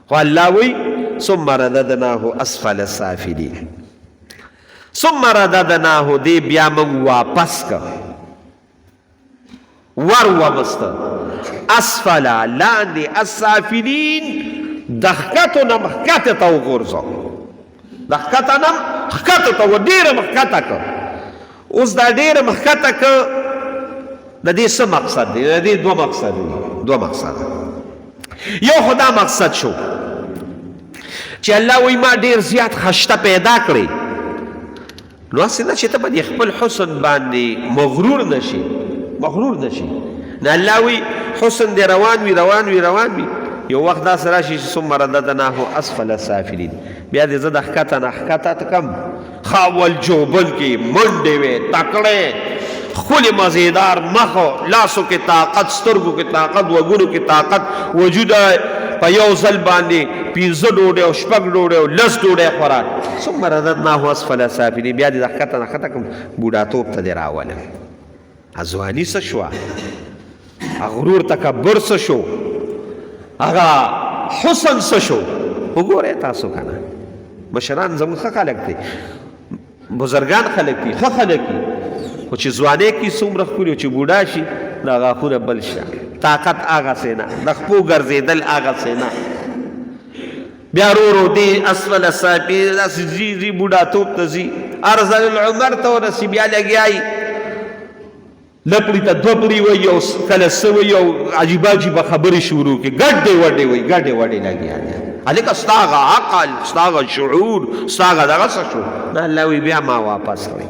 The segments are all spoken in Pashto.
خو الله وی ثم رددناه اسفل السافلین ثم رددناه دی بیا من واپس کا ومست اسفل لاندې السافلین دخکتو نم خکت تا وغورځو دخکته نم خکته تا و ډیره مخکته که اوس دا ډیره مخکته که د دې څه مقصد دی د دې دوه مقصد یو خو دا مقصد شو چې الله وایي ما ډیر زیات خشته پیدا کړې نو هسې نه چې ته په دې خپل حسن باندې مغرور نشي نه الله وایي حسن دې روان وي یو وخت داسې راشي چې ثم رددناه اسفل السافلین بیا دې زه د ښکته نه ښکته کم خاول جوبن کې منډې وې تکړې ښکلې مزېدار مخ لاسو کې طاقت سترګو کې طاقت وګونو کې طاقت وجود په یو ځل باندې 15 ډوډۍ او 6 ډوډۍ او 10 ډوډۍ خوراک ثم رددناه اسفل السافلین بیا دې د ښکته نه ښکته کم بوډاتوب ته دې راولم ځواني څه شوه غرور تکبر څه شو هغه حسن څه شو وګورئ تاسو که نه مشران زموږ ښه خلک دی بزرګان خلک دي ښه خلک دي خو چې ځوانۍ کې څومره ښکلي چې بوډا شي د غاښونه بل شه طاقت هغسې نه د خپو ګرځېدل هغسې نه بیا رو دی اسفل السافلین داسې ځي بوډاتوب ته ځي ارذل العمر ته ورسي بیا لګیایي لپړي ته دوه پړي وایي او کله څه وایي او عجیبه خبرې شروع کړي ګډې وډې لګیا دي هلکه ستا هغه عقل ستا هغه شعور ستا هغه دغه څه شو نه الله وایي بیا ما واپس کړئ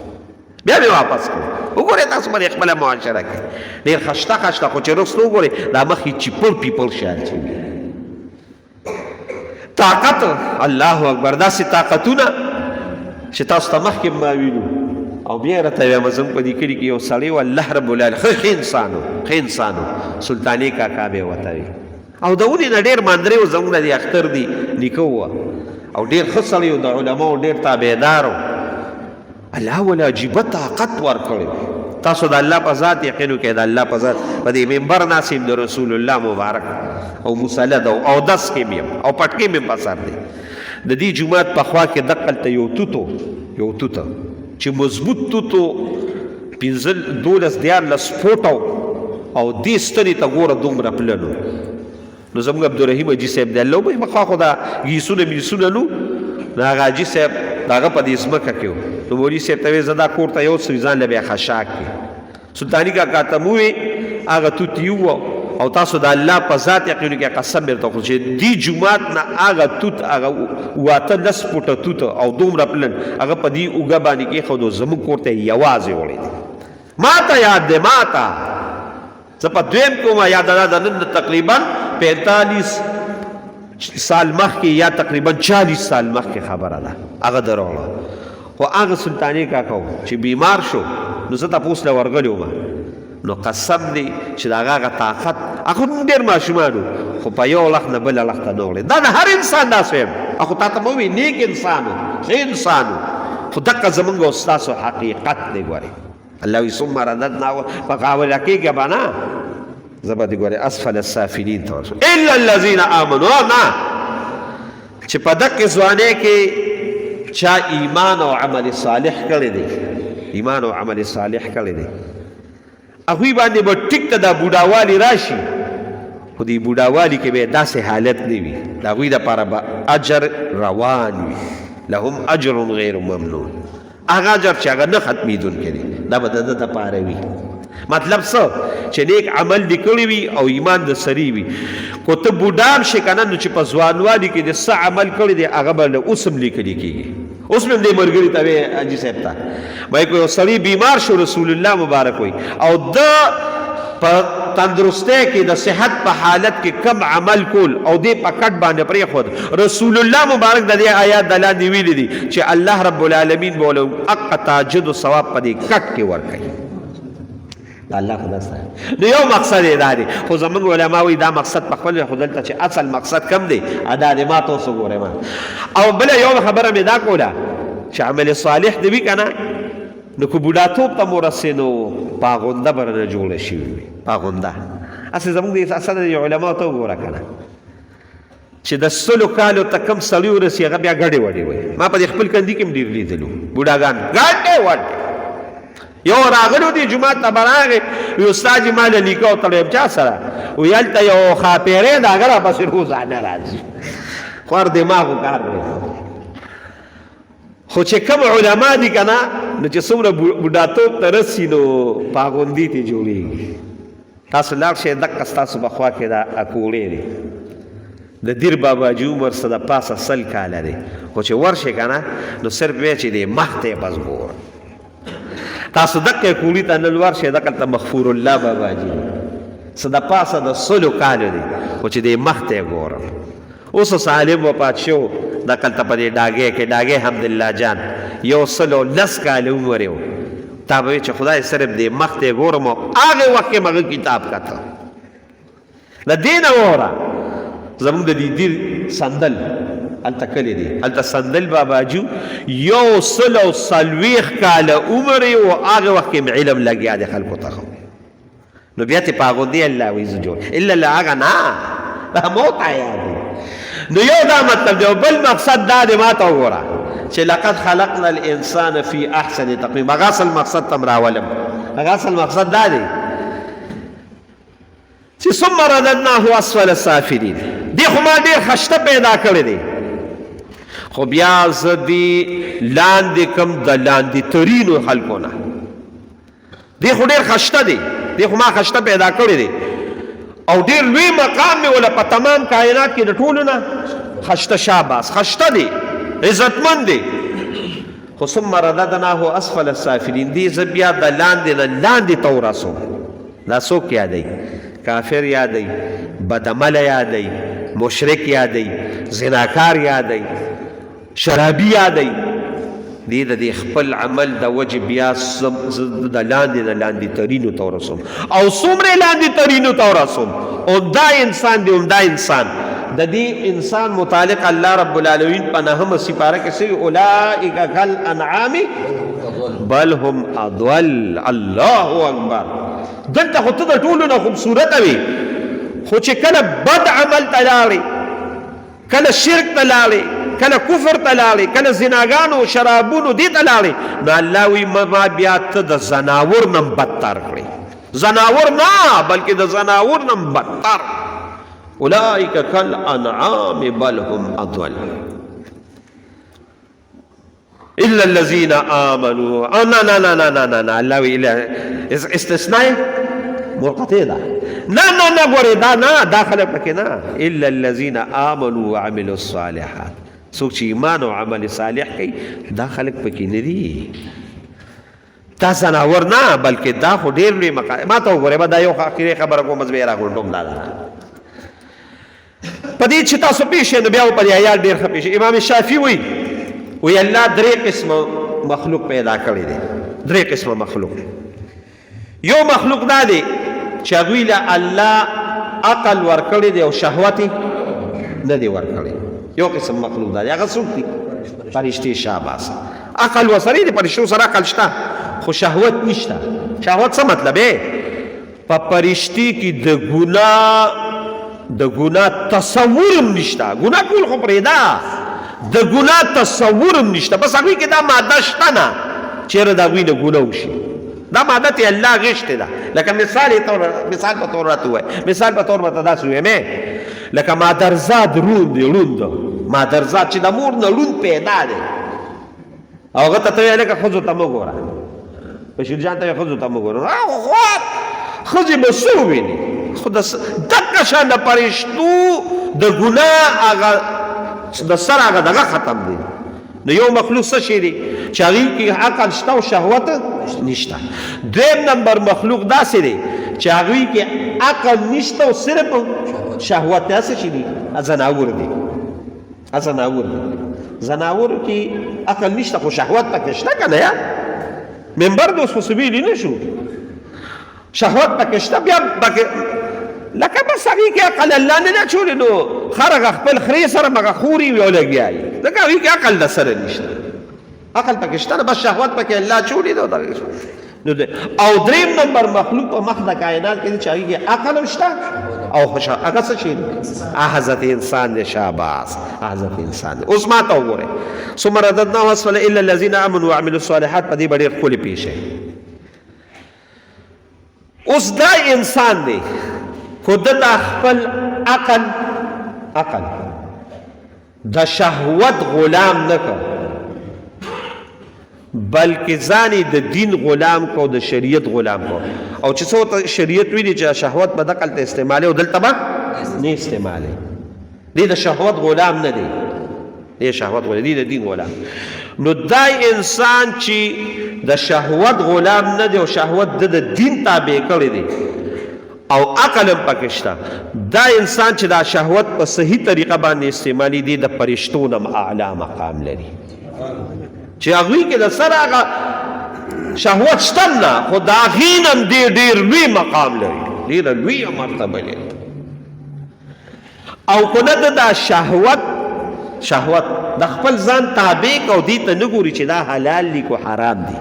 وګورئ تاسو باندې خپله معاشره کې ډېر خشته خو چې رستو وګورئ دا مخکې چیپل شیان چې وي طاقت الله اکبر داسې طاقتونه چې تاسو ته مخکې ما ویلو او بیا راته وایم زموږ په دې کلي کې یو سړی و الله رب العالمین ښه انسانو سلطاني کاکا به یې ورته وي او د ونې نه ډېر ماندرې و زموږ د دې اختر دی نیکه وه او ډېر ښه سړی و د علماو ډېر تابعدار و الله ولې عجیبه طاقت ورکړی تاسو د الله په ذات یقین وکړئ د الله په ذات په دې منبر ناست یم د رسول الله مبارک او مسلد او اودس کې یم او پټکۍ مې په سر دی د دې جومات په خوا کې دقلته یو توته چې مضبوط توتو 15-12 فوټو او دې ستنې ته ګوره دومره پلنو نو زموږ عبدالرحیم حاجي صاحب دی الله وبخښي مخوا خو دا ګیسونه میسونه نو نو هغه حاجي صاحب د هغه په دې ځمکه کې و نو مولوي صاحب ته ویې زه دا کور ته یو څه ځان له بیا خشاک کړي سلطاني کاکا ته مو وې هغه توت یو او تاسو د الله په ذات یقین کې قسم درته وکړم چې دې جومات نه هغه توت هغه 18 فوټه توت او دومره پلن هغه په دې اوږه باندې کېښودو زموږ کور ته یوازې وړی دی ما ته یاد دی زه په دویم کې وم یاد دا د نن تقریبا 45 سال مخکې یا تقریبا 40 سال مخکې خبره ده هغه دروغه خو هغه سلطاني کاکا و چې بیمار شو نو زه تپوس له ورغلی وم نو قسم دی چې د هغه طاقت هغه ډېر ماشومان خو په یو لخت نه بله لخته نه وړی دا د هر انسان داسې ویم اخو تا ته مو وي نیک انسانو ښه انسانو خو دقه زمونږ او ستاسو حقیقت دی ګورې الله وي ثم رددناه په غاوله کېږه به نه زه به دې ګورې اسفل السافلین ته ورسو الا الذین آمنوا نه چې په دقې ځوانۍ کې چا ایمان او عمل صالح کړی دی هغوی باندې به ټیک ته دا بوډاوالي راشي خو دې بوډاوالي کې به داسې حالت نه وي د هغوی دپاره به اجر روان وي لهم اجر غیر ممنون هغه اجر چې هغه نه ختمېدونکی دی دا به د ده دپاره وي مطلب څه چې نیک عمل دې کړی وي او ایمان د سری وي خو ته بوډام شې که نه نو چې په ځوانوالي کې د څه عمل کړی دی هغه به اوس هم لیکلي کېږي اوس مې هم دې ملګري ته وی حاجي صاحب ته وایي که یو سړی بیمار شو رسول الله مبارک وایي او ده په تندرستۍ کې د صحت په حالت کې کم عمل کول او دې په کټ باندې پرېښود رسول الله مبارک د دې آیات د لاندې ویلي دي چې الله رب العالمین به له حق تاجد و ثواب په دې کټ کې ورکوي الله خدا سره نو یو مقصد یې دا دی خو زموږ علما وایي دا مقصد په خپل خو دلته چې اصل مقصد کم دی دا دی ما تاسو ګورئ ما او بله یو خبره مې دا کوله چې عمل صالح دی وي که نه نو که بوډاتوب ته مو رسې نو پاغونده به رانه جوړه شوي وي پاغونده هسې زموږ د اصل د علماو ته وګوره که نه چې د 100 کالو ته کم سړی ورسي هغه بیا ګډې وډې وایي. ما په خپل کندي کې هم ډېر لیدلو بوډاګان ګډې وډې. یو راغلو دي جومات ته به راغی وي استاد یې ما له نیکه وتړی چا سره وي هلته یو خاپیری د هغه راپسې روزانه راځي. خور دماغو کار دی. خو چې کوم علما دي که نه نو چې څومره بوډاتوب ته رسي نو پاغوندي ترې جوړېږي. تاسو لاړ شئ دقه ستاسو په خوا کې دا اکوړې دی د دیر باباجي عمر څه د پاسه 100 کاله دی. خو چې ورشئ که نه نو صرف بیا چې دی مخ ته یې بس ګوره. تاسو دقه کوړي ته نن ورشئ دقلته مغفور الله باباجي څه د پاسه د 100 کالو دی خو چې دی مخ ته یې ګوره. اوس سالم وفات شو دقلته په دې ډاګې کې ډاګې حمدالله جان یو 110 کاله عمر یې و. تا به وایي چې خدای صرف دې مخ ته یې ګورم او هغې وخت کې مغه کتاب کته. د دې نه وره زمونږ د دې سندل هلته کلی دی هلته سندل باباجو 140 کاله عمر یې و هغې وخت کې علم لګیا دی خلکو ته. نو بیا تې پاغوندي الله وایي زه جوړ الا له هغه نه دا موت یاد دی. نو یو دا مطلب دی او بل مقصد دا دی ما ته وګوره چې لقد خلقنا الانسان فی احسن تقویم. هغه اصل مقصد ته م راولم. هغه اصل مقصد دا دی چې ثم رددناه اسفل سافلین. دی خو ما ډېر خشته پیدا کړی دی خو بیا زه دې لاندې کم د لاندې ترینو خلکو نه. دی خو ډېر خشته دی دی خو ما خشته پیدا کړی دی او ډېر لوی مقام مې وله په تمام کائنات کې د ټولو نه خشته شاباس خشته دی عزتمند دی. خو ثم رددناه اسفل السافلین. دی زه بیا د لاندې نه لاندې ته ورسوم. دا څوک یادوي؟ کافر یادوي، بدعمله یادوي، مشرک یادوي، زناکار یادوي، شرابي یادوي. دی د دې خپل عمل د وجې بیا د لاندې نه لاندې ترینو ته ورسوم او څومره لاندې ترینو ته ورسوم. عمده انسان دی عمده انسان. د دې انسان متعلق الله رب العالمین په 9مه سپاره کې سوي اولئک کالانعام بل هم اضل. الله اکبر. دلته خو ته د ټولو نه خوبصورته وي خو چې کله بد عمل ته لاړې کله شرک ته لاړې کله کفر ته لاړې کله زناګانو شرابونو دې ته لاړې نو الله وایي ما بیا ته د زناور نه بدتر کړې. زناور نه بلکې د زناور نه بدتر. اولئک کالانعام بل هم اضل الا الذين امنوا. نه نه نه نه نه نه الله وی استثناء منقطع ده. نه نه نه ګورې دا نه دا خلک پکې نه. الا الذين امنوا وعملوا الصالحات. څوک چې ایمان او عمل صالح کوي دا خلک پکې نه دي. دا زناور نه بلکې دا خو ډېر لوی مقام. ما ته وګورئ دا یو اخري خبره کوم زه به یې راغونډوم. دا په دې چې تاسو پېښ نو بیا په دې عیال ډېر ښه پېښ. امام شافعي وی الله 3 قسمه مخلوق پیدا کړی دی. 3 قسمه مخلوق. یو مخلوق دا دی چې هغوی له الله عقل ورکړی دی او شهوت نه دی ورکړی. یو قسم مخلوق دا دی. هغه څوک دي؟ فرشتې. شاباس. عقل وسره دی فرشتو سره عقل شته خو شهوت نشته. شهوت څه مطلب دی؟ په فرشتې کې د ګناه تصور هم نشته. ګناه کول خو پرېږده د ګناه تصور هم نشته. بس هغوی کې دا ماده شته نه چېرې د هغوی نه ګناه وشي. دا ماده ته الله غشتې ده. لکه مثال په طور راته ووایه. مثال په طور راته داسې ووایم لکه مادرزاد روند دی. روند مادرزاد چې د مور نه روند پیدا دی او هغه ته ته وایې لکه ښځو ته مه ګوره. بشیر جان ته وایې ښځو ته مه ګوره. ښځې به څه وویني خو دقه شان د فرشتو د ګناه هغه د سر هغه دغه ختم دی. نو یو مخلوق څه شی دی چې هغې کې عقل شته او شهوت نشته. 2 نمبر مخلوق داسې دی چې هغوی کې عقل نشته او صرف شهوت دی. څه شي دی؟ زناور دی. زناور دی. زناور کې عقل نشته خو شهوت پکې شته که نه یا منبر د اوس خو سبیلي نه شو. شهوت پکې شته بیا پکې لکه بس هغې کې عقل الله نه اچولی نو خر هغه خپل خرې سره مغه خوري وي او لګیا وي ځکه هغوی کې عقل د سره نشته. عقل پکې شته نه بس شهوت پکې الله اچولی دی. او دریم نمبر مخلوق په مخ د کائنات کې چې هغې کې عقل هم شته او هغه څه شی دی حضرت انسان دی شاباس حضرت انسان دی اوس ما ته وګورئ ثم رددناه اسفل الا الذين امنوا وعملوا الصالحات په دې به ډېر ښکلې پیښ اوس دا انسان دی خو د خپل عقل د شهوت غلام نه کړ بلکې ځان د دین غلام کو د شریعت غلام کو او چې څو شریعت ویلي چې شهوت به دقل ته استعمالي او دلته به نه استعمالي دی د شهوت غلام نه دی دی شهوت غلام دی د دین غلام نو دا انسان چې د شهوت غلام نه دی او شهوت د دین تابع کړی دی او عقل هم پکې شته دا انسان چې دا شهوت په صحیح طریقه باندې استعمالي دی د فرشتو نه اعلی مقام لري چې هغوی کې د سره هغه شهوت شته نه خو د هغې نه هم ډېر لوی مقام لري ډېره لویه مرتبه لري او که نه د دا شهوت د خپل ځان تابع کو دې ته نه ګوري چې دا حلال دي کو حرام دي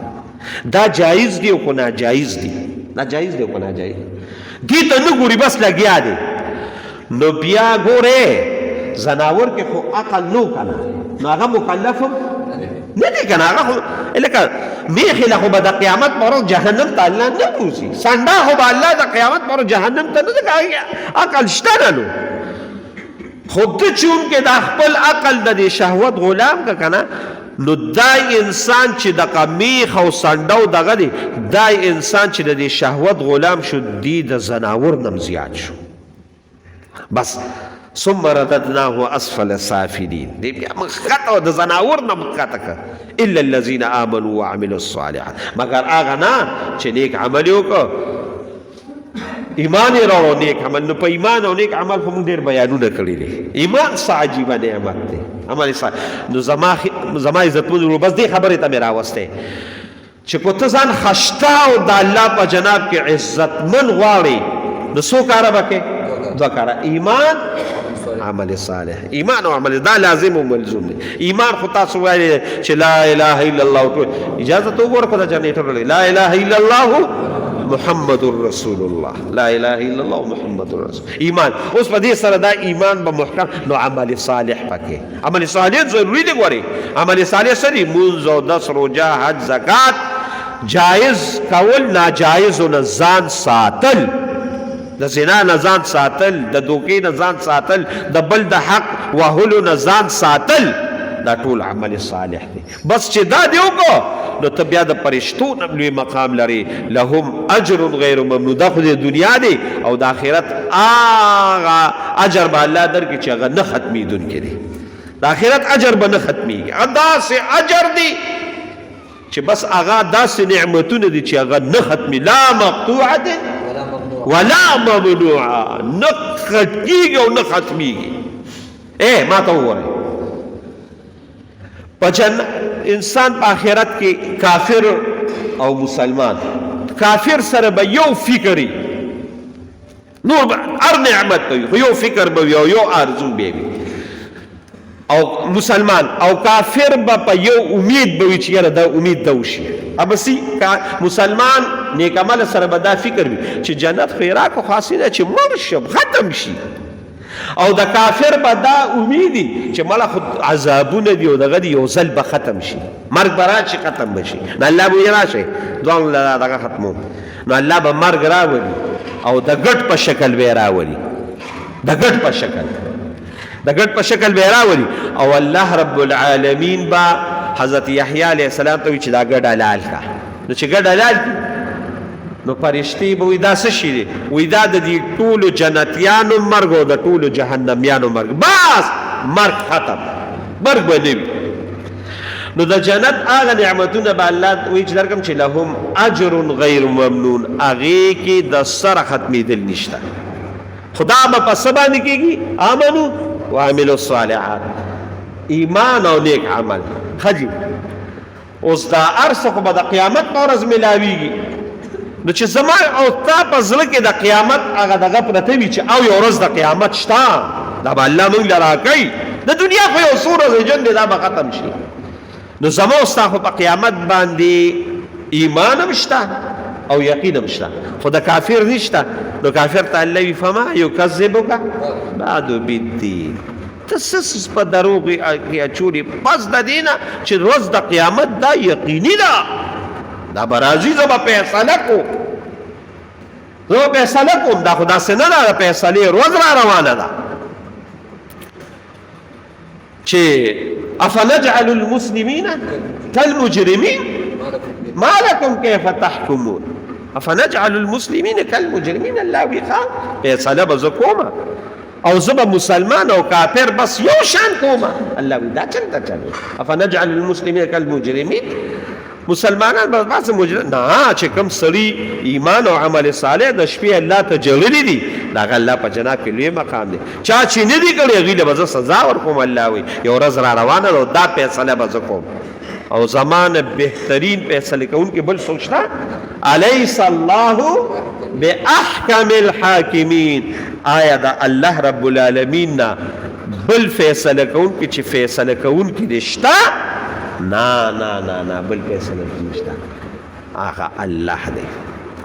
دا جایز دي او که ناجایز دي دا جایز دي او که ناجایز دې ته نه ګوري بس لګیا دی نو بیا ګورې زناور کې خو عقل نو که نه نو هغه مکلف هم نه دی که نه هغه خو لکه میخې له خو به د قیامت په ورځ جهنم ته الله نه بوځي سنډا خو به الله د قیامت په ورځ جهنم ته نه ځي عقل شته نه نو خو ده چونکې د خپل عقل د دې شهوت غلام که که نه نو دا انسان چې دغه میخ او سنډه او دغه دی دا انسان چې د دې شهوت غلام شو دی د زناور نم زیات شو بس ثم رددناه اسفل سافلین دی بیا موږ ښکته د زناور نه موږ ښکته کړه الا الذین آمنوا وعملوا الصالحات مګر هغه نه چې نیک عمل یې وکړه ایمان یې راوړو نیک عمل نو په ایمان او نیک عمل خو موږ ډېر بیانونه کړي دي ایمان څه عجیبه نعمت دی عمل صالح نو زما عزتمند ورو بس دې خبرې ته مې راوستی چې که ته ځان خشته او د الله په جناب کې عزتمن غواړې نو څو کاره به کې دوه کاره ایمان عمل صالح ایمان او عمل دا لازم او ملزوم دی ایمان خو تاسو وایي چې لا اله الا الله اجازه ته وګوره په دا جنریټر لا اله الا الله محمد رسول الله لا اله الا الله محمد رسول ایمان اوس په دې سره دا ایمان به محکم نو عمل صالح پکې عمل صالح ضروري دی ګورئ عمل صالح سری منځ او دس روجه حج زکات جایز کول ناجایز نه ځان ساتل د زنا نه ځان ساتل د دوکې نه ځان ساتل د بل د حق وهلو نه ځان ساتل دا ټول عمل صالح دی بس چې دا دی وکړو نو ته بیا د فرشتو نه لوی مقام لري لهم اجر غیر ممنون دا خو د دنیا دی او د آخرت هغه اجر به الله درکړي چې هغه نه ختمېدونکی دی د آخرت اجر به نه ختمېږي داسې اجر دی چې بس هغه داسې نعمتونه دي چې هغه نه ختمي لا مقطوعة ولا ممنوعة نه کټېږي او نه ختمېږي ما ته وګورئ انسان په آخرت کې کافر او مسلمان کافر سره به یو فکري نور به هر نعمت به وي خو یو فکر به وي او یو آرزو به وي او مسلمان او کافر به په یو امید به وي چې یاره دا امید ده وشي ابسي مسلمان نیک عمل سره به دا فکر وي چې جنت خو یې راکړه خو هسې نه چې مړ شم ختم شي او د کافر به دا امیدي چې مړه خو عذابونه دي او دغه دي یو ځل به ختم شي مرګ به راشي ختم به شي نو الله به وایي راشئ دواړو له دغه ختمو نو الله به مرګ راولي او د ګډ په شکل به یې راولي د ګډ په شکل د ګډ په شکل به یې راولي او الله رب العالمین به حضرت یحیی علیه السلام ته وایي چې دا ګډ حلال کړه نو چې ګډ حلال نو فرشتي به وایي دا څه شي دی وایي دا د دې ټولو جنتیانو مرګ او د ټولو جهنمیانو مرګ بس مرګ ختم مرګ به نه وي نو د جنت هغه نعمتونه به الله وایي چې درکړم چې لهم اجر غیر ممنون هغې کې د سره ختمېدل نشته خدا به په څه باندې کېږي آمنو وعملوا الصالحات ایمان او نیک عمل خجی اوس دا هر څه خو به د قیامت په ورځ میلاویږي نو چې زما او تا په زړه کې د قیامت هغه دغه پرته وي چې او یو ورځ د قیامت شته دا به الله موږ له راکوي د دنیا خو یو څو ورځې ژوند دی دا به ختم شي نو زما او ستا خو په قیامت باندې ایمان هم شته او یقین هم شته، خو د کافر نشته. نو کافر ته الله وی فما یکذبک بعد بالدین، ته څه په دروغ کې اچولي پس د دې نه چې ورځ د قیامت دا یقیني ده، دا به راځي، زه به فیصله کوم، دا خو داسې نه ده، د فیصلې ورځ را روانه ده چې افنجعل المسلمین کالمجرمین ما لکم کیف تحکمون. افنجعل المسلمین کالمجرمین، الله وی ښه فیصله به زه کومه او زه به مسلمان او کافر بس یو شان کومه. الله وی دا چلته چلو افنجعل المسلمین کالمجرمین، مسلمانان به بس مجرم نه، چې کوم سړي ایمان او عمل صالح د شپې الله ته جوړلی دي دا الله په جناب کې لوی مقام دی. چا چې نه دي کړی هغوی له به زه سزا ورکوم. الله وی یو ورځ را روانه ده، دا فیصله به زه کوم او زمان بهترین فیصله کوونکی بل څوک شته؟ الیس الله باحکم الحاکمین، آیا د الله رب العالمین نه بل فیصله کوونکی چې فیصله کوونکی دی شته؟ نه بل فیصله نشته، هغه الله دی.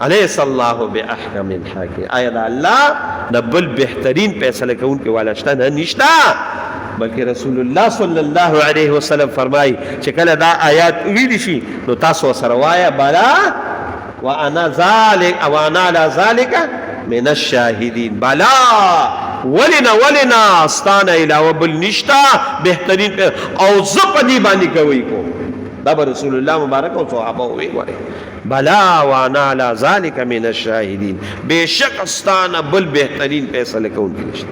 الیس الله باحکم الحاکمین، آیا د الله نه بل بهترین فیصله کوونکی والا شته؟ نه نشته. بلکې رسول الله صلی الله علیه وسلم فرمایي چې کله دا آیات ویل شي نو تاسو سره وایه بلا وانا علی ذلک من الشاهدین. بلا ولنا ستانه علاوه بل نشته بهترین او زه په دې باندې کوي کوم. دا به رسول الله مبارک او صحابه وی وره بلا وانا علی ذلک من الشاهدین، بشک ستانه بل بهترین فیصله کوونکی نشته.